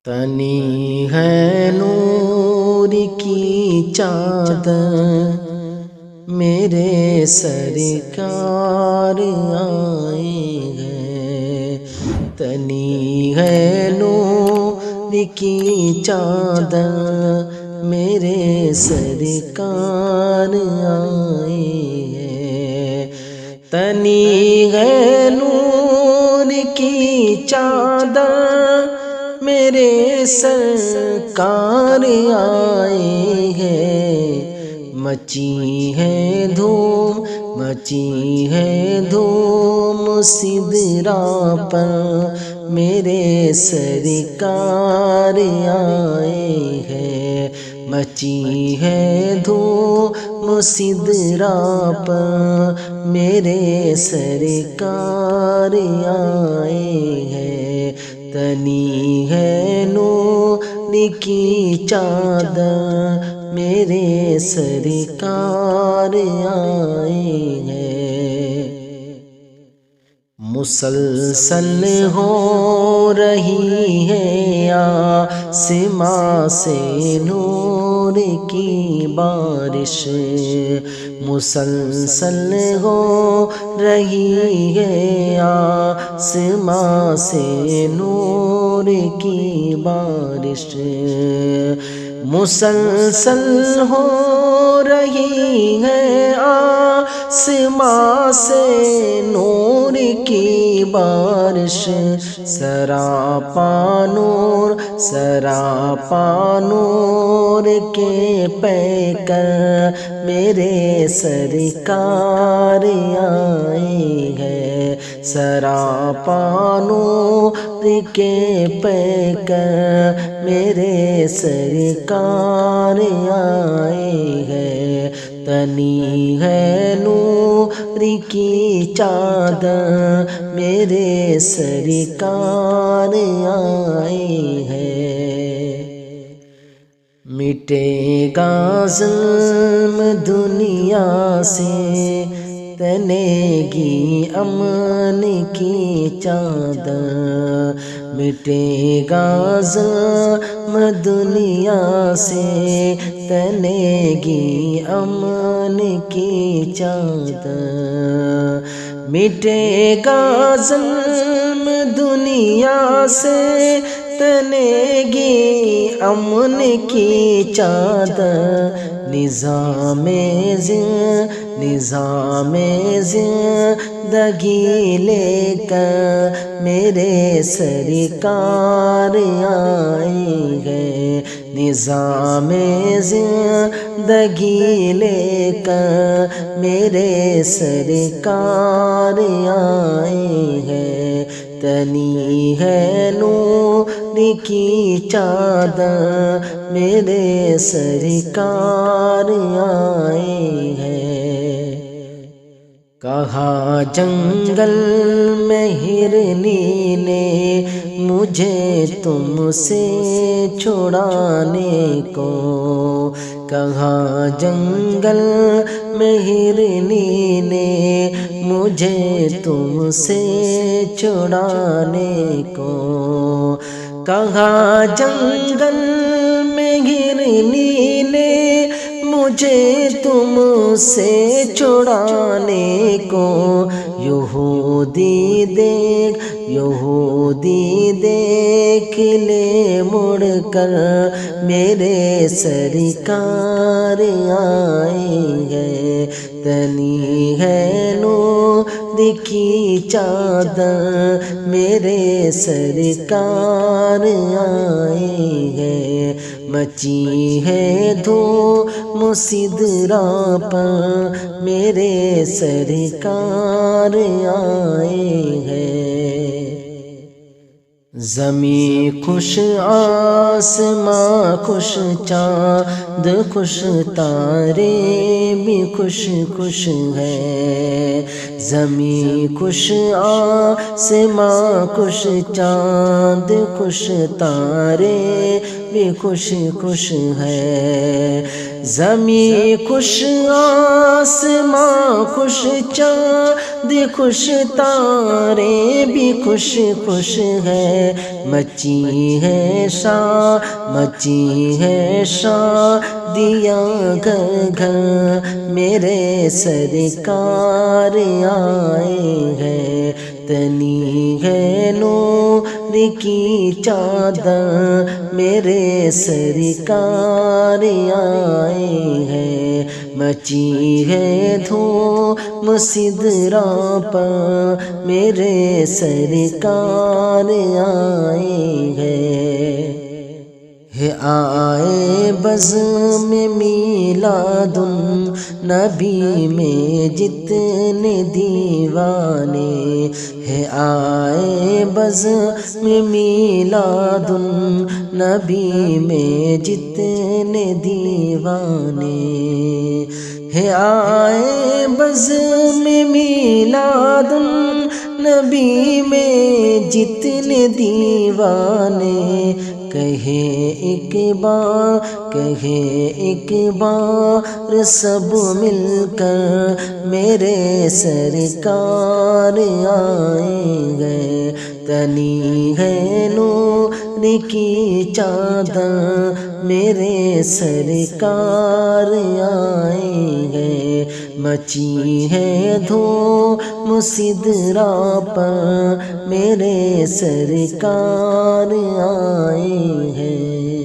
تنی ہے نور کی چادر میرے سرکار آئے ہیں، تنی ہے نور کی چادر میرے سرکار آئے ہیں، تنی ہے نور کی چادر میرے سرکار آئے ہیں، مچی ہے دھوم مچی ہے دھوم سدرا پر میرے سرکار آئے ہیں، مچی ہے دھوم سدرا پر میرے سرکار آئے ہیں، تنی ہے نور کی چادر میرے سرکار آئے ہیں، مسلسل ہو رہی ہے آسماں سے نور کی بارش، مسلسل ہو رہی ہے آسماں سے نور کی بارش، مسلسل ہو رہی ہے آسماں سے نور کی بارش، سراپا نور سراپا نور کے پیکر میرے سرکار آئے ہیں، سراپا نور کے پیکر میرے سرکار آئے ہیں، تنی ہے نور کی چادر میرے سرکار آئے ہیں، مٹے گا ظلم دنیا سے تنے گی امن کی چادر، مٹے گا ظلم دنیا سے تنے گی امن کی چادر، مٹے گا ظلم دنیا سے تنے گی امن کی چادر، نظام زندگی لے کر میرے سرکار آئے ہیں، نظام زندگی لے کر میرے سرکار آئے ہیں، تنی ہے نور کی چادر میرے سرکار آئے ہیں، کہا جنگل میں ہرنی نے مجھے تم سے چھڑانے کو، کہا جنگل میں ہرنی نے مجھے تم سے چھڑانے کو، کہا جنگل میں ہرنی نے مجھے تم سے چھڑانے کو، یہودی دیکھ لے مڑ کر میرے سرکار آئے ہیں، تنی ہے نور کی چادر میرے سرکار آئے ہیں، مچی ہے دھوم سدرا پر میرے سرکار آئے ہیں، زمین خوش آسماں خوش چاند خوش تارے بھی خوش خوش ہے، زمین خوش آسماں خوش چاند خوش تارے بھی خوش خوش ہے، زمین خوش آسماں خوش چاند خوش تارے بھی خوش خوش ہے، مچی ہے شادیاں گھر گھر میرے سرکار آئے ہیں، تنی ہے نور کی چادر میرے سرکار آئے ہیں، مچی ہے دھوم سدرا پر میرے سرکار آئے ہیں، آئے بزم میلاد النبی میں جتنے دیوانے ہیں، آئے بزم میلاد النبی میں جتنے دیوانے ہیں، آئے بزم میلاد النبی میں جتنے دیوانے، کہے ایک بار سب مل کر میرے سرکار آئیں گے، تنی ہے نور کی چادر میرے سرکار آئیں گے، مچی ہے دھوم سدرا پر میرے سرکار آئے ہیں۔